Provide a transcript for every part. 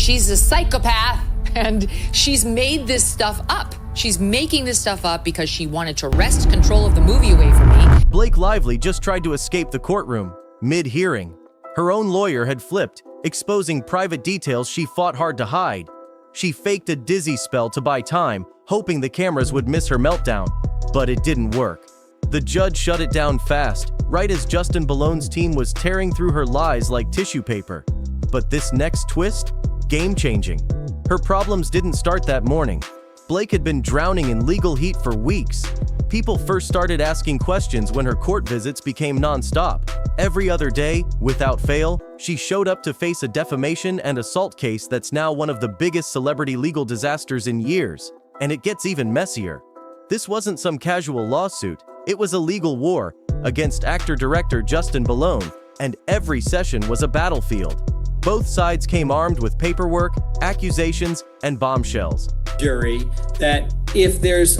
she's a psychopath and she's made this stuff up. She's making this stuff up because she wanted to wrest control of the movie away from me. Blake Lively just tried to escape the courtroom mid-hearing. Her own lawyer had flipped, exposing private details she fought hard to hide. She faked a dizzy spell to buy time, hoping the cameras would miss her meltdown. But it didn't work. The judge shut it down fast, right as Justin Ballone's team was tearing through her lies like tissue paper. But this next twist? Game-changing. Her problems didn't start that morning. Blake had been drowning in legal heat for weeks. People first started asking questions when her court visits became non-stop. Every other day, without fail, she showed up to face a defamation and assault case that's now one of the biggest celebrity legal disasters in years. And it gets even messier. This wasn't some casual lawsuit. It was a legal war against actor-director Justin Balone, and every session was a battlefield. Both sides came armed with paperwork, accusations, and bombshells. Jury, that if there's,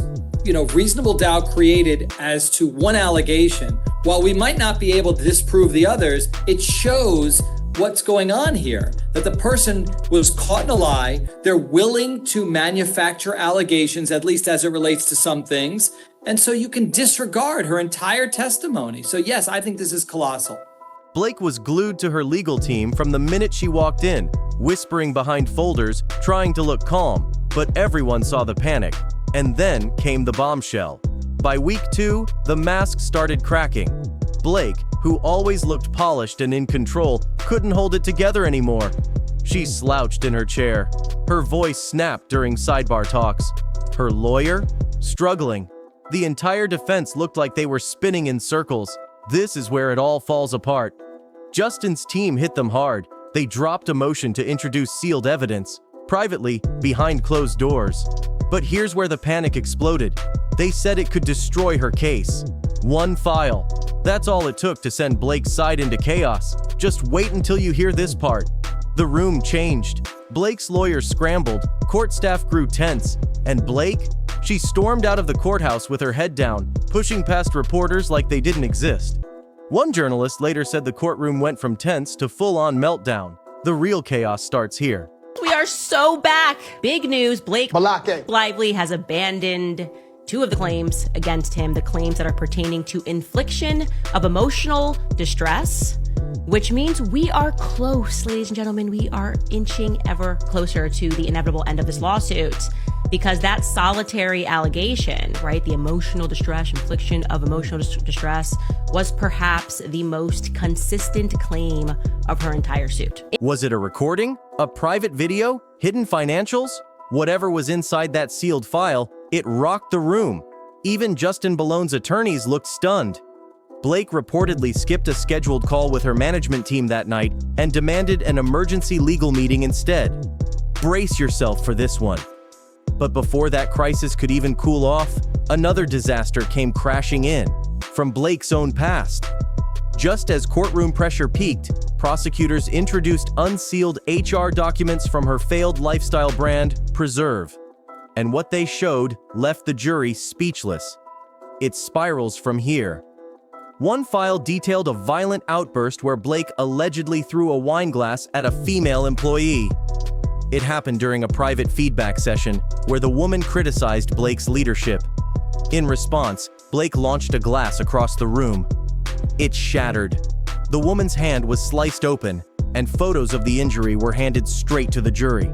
reasonable doubt created as to one allegation, while we might not be able to disprove the others, it shows what's going on here, that the person was caught in a lie. They're willing to manufacture allegations, at least as it relates to some things. And so you can disregard her entire testimony. So yes, I think this is colossal. Blake was glued to her legal team from the minute she walked in, whispering behind folders, trying to look calm. But everyone saw the panic. And then came the bombshell. By week 2, the mask started cracking. Blake, who always looked polished and in control, couldn't hold it together anymore. She slouched in her chair. Her voice snapped during sidebar talks. Her lawyer? Struggling. The entire defense looked like they were spinning in circles. This is where it all falls apart. Justin's team hit them hard. They dropped a motion to introduce sealed evidence, privately, behind closed doors. But here's where the panic exploded. They said it could destroy her case. One file. That's all it took to send Blake's side into chaos. Just wait until you hear this part. The room changed. Blake's lawyer scrambled, court staff grew tense, and Blake? She stormed out of the courthouse with her head down, pushing past reporters like they didn't exist. One journalist later said the courtroom went from tense to full-on meltdown. The real chaos starts here. We are so back. Big news. Blake Lively has abandoned 2 of the claims against him, the claims that are pertaining to infliction of emotional distress, which means we are close, ladies and gentlemen. We are inching ever closer to the inevitable end of this lawsuit, because that solitary allegation, right, the emotional distress, infliction of emotional distress, was perhaps the most consistent claim of her entire suit. Was it a recording? A private video? Hidden financials? Whatever was inside that sealed file, it rocked the room. Even Justin Ballone's attorneys looked stunned. Blake reportedly skipped a scheduled call with her management team that night and demanded an emergency legal meeting instead. Brace yourself for this one. But before that crisis could even cool off, another disaster came crashing in, from Blake's own past. Just as courtroom pressure peaked, prosecutors introduced unsealed HR documents from her failed lifestyle brand, Preserve. And what they showed left the jury speechless. It spirals from here. One file detailed a violent outburst where Blake allegedly threw a wine glass at a female employee. It happened during a private feedback session where the woman criticized Blake's leadership. In response, Blake launched a glass across the room. It shattered. The woman's hand was sliced open, and photos of the injury were handed straight to the jury.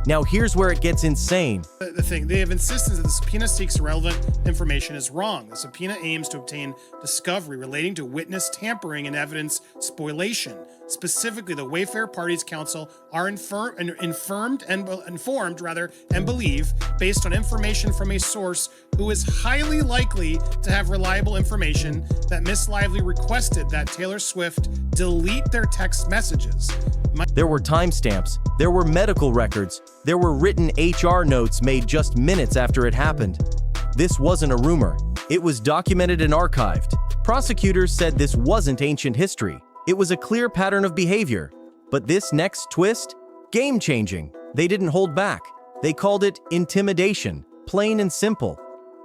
Now here's where it gets insane. The thing, they have insisted that the subpoena seeks relevant information is wrong. The subpoena aims to obtain discovery relating to witness tampering and evidence spoliation. Specifically, the Wayfair Parties Council are informed and believe, based on information from a source who is highly likely to have reliable information, that Miss Lively requested that Taylor Swift delete their text messages. There were timestamps, there were medical records, there were written HR notes made just minutes after it happened. This wasn't a rumor. It was documented and archived. Prosecutors said this wasn't ancient history. It was a clear pattern of behavior. But this next twist? Game-changing. They didn't hold back. They called it intimidation, plain and simple.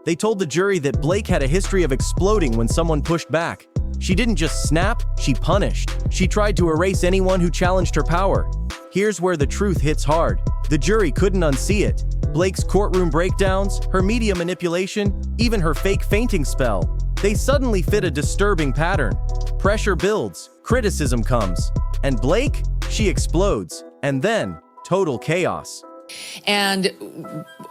They told the jury that Blake had a history of exploding when someone pushed back. She didn't just snap, she punished. She tried to erase anyone who challenged her power. Here's where the truth hits hard. The jury couldn't unsee it. Blake's courtroom breakdowns, her media manipulation, even her fake fainting spell. They suddenly fit a disturbing pattern. Pressure builds, criticism comes, and Blake, she explodes, and then total chaos. And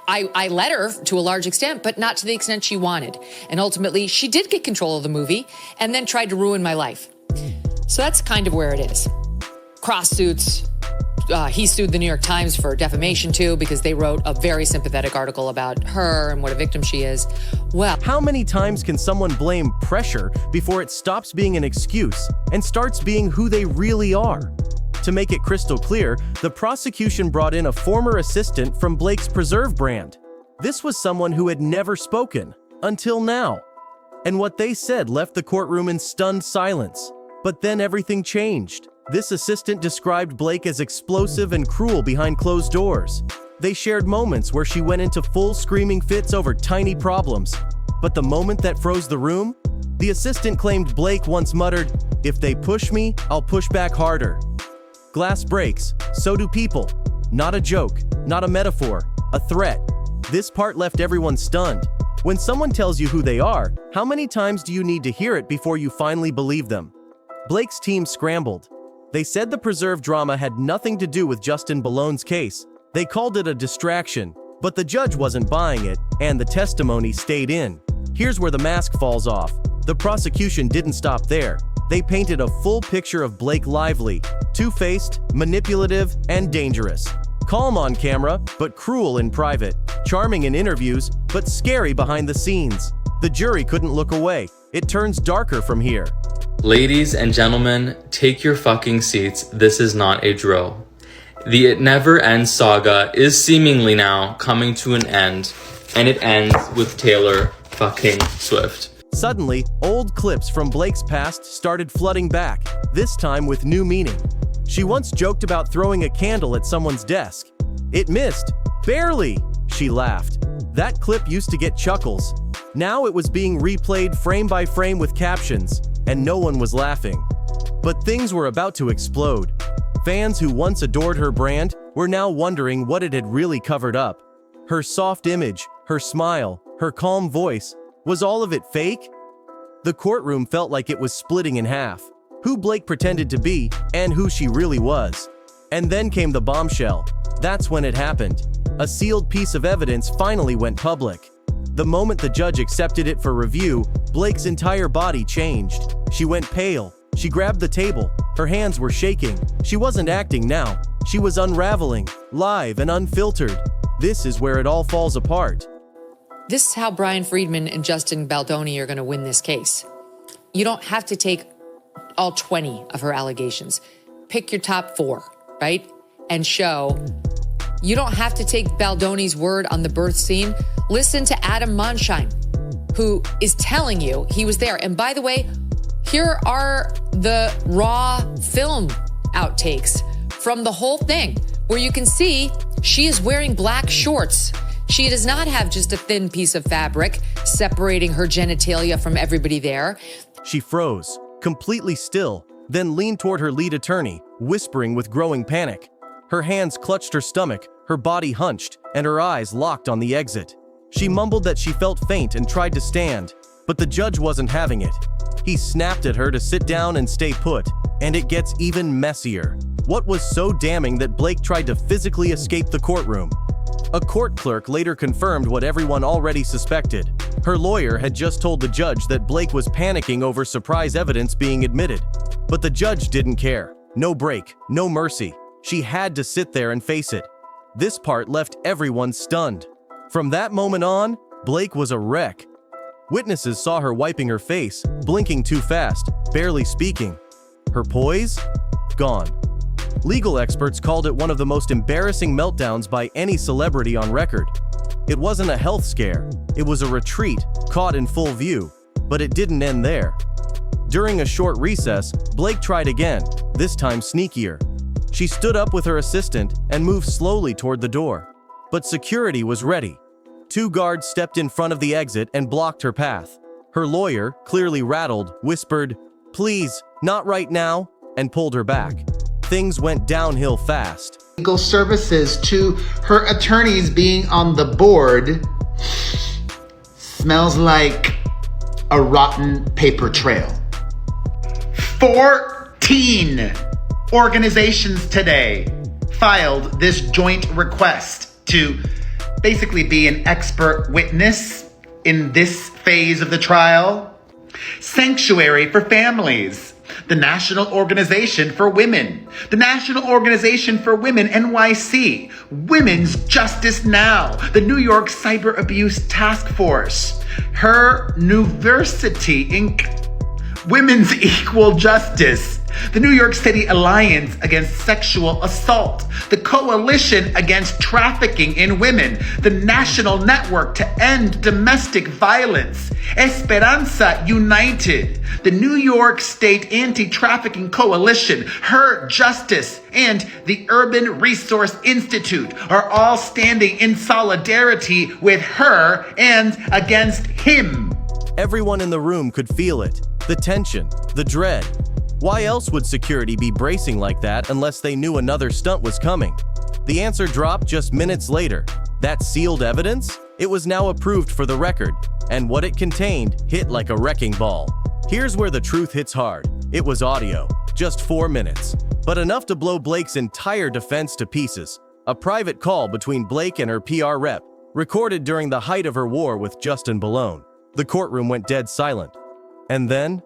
I let her to a large extent, but not to the extent she wanted. And ultimately, she did get control of the movie and then tried to ruin my life. So that's kind of where it is. Cross suits. He sued the New York Times for defamation too, because they wrote a very sympathetic article about her and what a victim she is. Well, how many times can someone blame pressure before it stops being an excuse and starts being who they really are? To make it crystal clear, the prosecution brought in a former assistant from Blake's Preserve brand. This was someone who had never spoken, until now. And what they said left the courtroom in stunned silence. But then everything changed. This assistant described Blake as explosive and cruel behind closed doors. They shared moments where she went into full screaming fits over tiny problems. But the moment that froze the room, the assistant claimed Blake once muttered, "If they push me, I'll push back harder." Glass breaks, so do people. Not a joke, not a metaphor, a threat. This part left everyone stunned. When someone tells you who they are, how many times do you need to hear it before you finally believe them? Blake's team scrambled. They said the Preserve drama had nothing to do with Justin Ballone's case. They called it a distraction, but the judge wasn't buying it, and the testimony stayed in. Here's where the mask falls off. The prosecution didn't stop there. They painted a full picture of Blake lively, two-faced, manipulative, and dangerous. Calm on camera, but cruel in private. Charming in interviews, but scary behind the scenes. The jury couldn't look away. It turns darker from here. Ladies and gentlemen, take your fucking seats. This is not a drill. The It Never Ends saga is seemingly now coming to an end, and it ends with Taylor fucking Swift. Suddenly, old clips from Blake's past started flooding back, this time with new meaning. She once joked about throwing a candle at someone's desk. It missed. Barely, she laughed. That clip used to get chuckles. Now it was being replayed frame by frame with captions, and no one was laughing. But things were about to explode. Fans who once adored her brand were now wondering what it had really covered up. Her soft image, her smile, her calm voice, was all of it fake? The courtroom felt like it was splitting in half. Who Blake pretended to be, and who she really was. And then came the bombshell. That's when it happened. A sealed piece of evidence finally went public. The moment the judge accepted it for review, Blake's entire body changed. She went pale. She grabbed the table. Her hands were shaking. She wasn't acting now. She was unraveling, live and unfiltered. This is where it all falls apart. this is how Brian Friedman and Justin Baldoni are going to win this case. You don't have to take all 20 of her allegations. Pick your top 4, right? And show. You don't have to take Baldoni's word on the birth scene. Listen to Adam Monshine, who is telling you he was there. And by the way, here are the raw film outtakes from the whole thing, where you can see she is wearing black shorts. She does not have just a thin piece of fabric separating her genitalia from everybody there. She froze, completely still, then leaned toward her lead attorney, whispering with growing panic. Her hands clutched her stomach, her body hunched, and her eyes locked on the exit. She mumbled that she felt faint and tried to stand, but the judge wasn't having it. He snapped at her to sit down and stay put, and it gets even messier. What was so damning that Blake tried to physically escape the courtroom? A court clerk later confirmed what everyone already suspected. Her lawyer had just told the judge that Blake was panicking over surprise evidence being admitted. But the judge didn't care. No break, no mercy. She had to sit there and face it. This part left everyone stunned. From that moment on, Blake was a wreck. Witnesses saw her wiping her face, blinking too fast, barely speaking. Her poise? Gone. Legal experts called it one of the most embarrassing meltdowns by any celebrity on record. It wasn't a health scare. It was a retreat, caught in full view. But it didn't end there. During a short recess, Blake tried again, this time sneakier. She stood up with her assistant and moved slowly toward the door. But security was ready. 2 guards stepped in front of the exit and blocked her path. Her lawyer, clearly rattled, whispered, "Please, not right now," and pulled her back. Things went downhill fast. legal services to her attorneys being on the board smells like a rotten paper trail. 14 organizations today filed this joint request to basically be an expert witness in this phase of the trial. Sanctuary for Families, the National Organization for Women, the National Organization for Women NYC, Women's Justice Now, the New York Cyber Abuse Task Force, Her Nuversity Inc., Women's Equal Justice, the New York City Alliance Against Sexual Assault, the Coalition Against Trafficking in Women, the National Network to End Domestic Violence, Esperanza United, the New York State Anti-Trafficking Coalition, Her Justice, and the Urban Resource Institute are all standing in solidarity with her and against him. Everyone in the room could feel it. The tension, the dread. Why else would security be bracing like that unless they knew another stunt was coming? The answer dropped just minutes later. That sealed evidence? It was now approved for the record, and what it contained hit like a wrecking ball. Here's where the truth hits hard. It was audio, just 4 minutes, but enough to blow Blake's entire defense to pieces. A private call between Blake and her PR rep, recorded during the height of her war with Justin Bellone. The courtroom went dead silent. And then,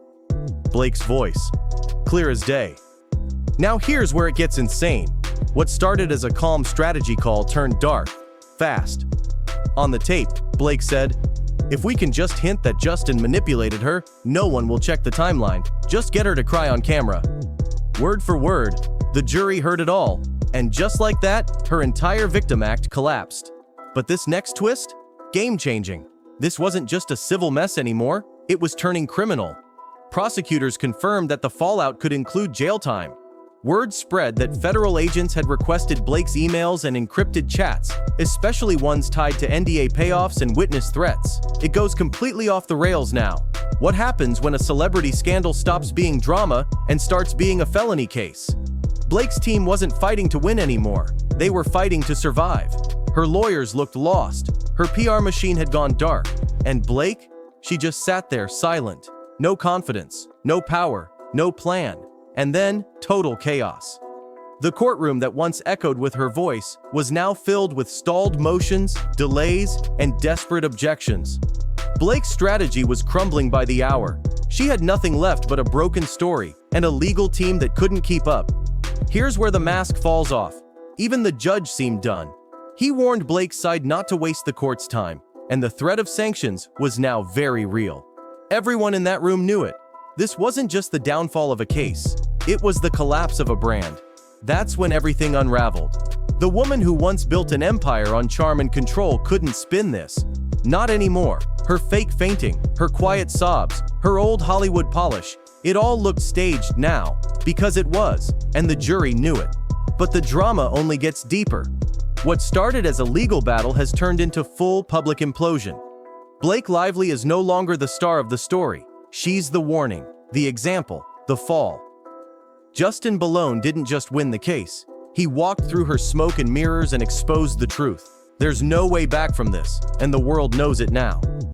Blake's voice, clear as day. Now here's where it gets insane. What started as a calm strategy call turned dark, fast. On the tape, Blake said, "If we can just hint that Justin manipulated her, no one will check the timeline. Just get her to cry on camera." Word for word, the jury heard it all, and just like that, her entire victim act collapsed. But this next twist? Game-changing. This wasn't just a civil mess anymore, it was turning criminal. Prosecutors confirmed that the fallout could include jail time. Word spread that federal agents had requested Blake's emails and encrypted chats, especially ones tied to NDA payoffs and witness threats. It goes completely off the rails now. What happens when a celebrity scandal stops being drama and starts being a felony case? Blake's team wasn't fighting to win anymore. They were fighting to survive. Her lawyers looked lost. Her PR machine had gone dark. And Blake? She just sat there silent. No confidence, no power, no plan. And then, total chaos. The courtroom that once echoed with her voice was now filled with stalled motions, delays, and desperate objections. Blake's strategy was crumbling by the hour. She had nothing left but a broken story and a legal team that couldn't keep up. Here's where the mask falls off. Even the judge seemed done. He warned Blake's side not to waste the court's time, and the threat of sanctions was now very real. Everyone in that room knew it. This wasn't just the downfall of a case. It was the collapse of a brand. That's when everything unraveled. The woman who once built an empire on charm and control couldn't spin this. Not anymore. Her fake fainting, her quiet sobs, her old Hollywood polish, it all looked staged now, because it was, and the jury knew it. But the drama only gets deeper. What started as a legal battle has turned into full public implosion. Blake Lively is no longer the star of the story. She's the warning, the example, the fall. Justin Bellone didn't just win the case. He walked through her smoke and mirrors and exposed the truth. There's no way back from this, and the world knows it now.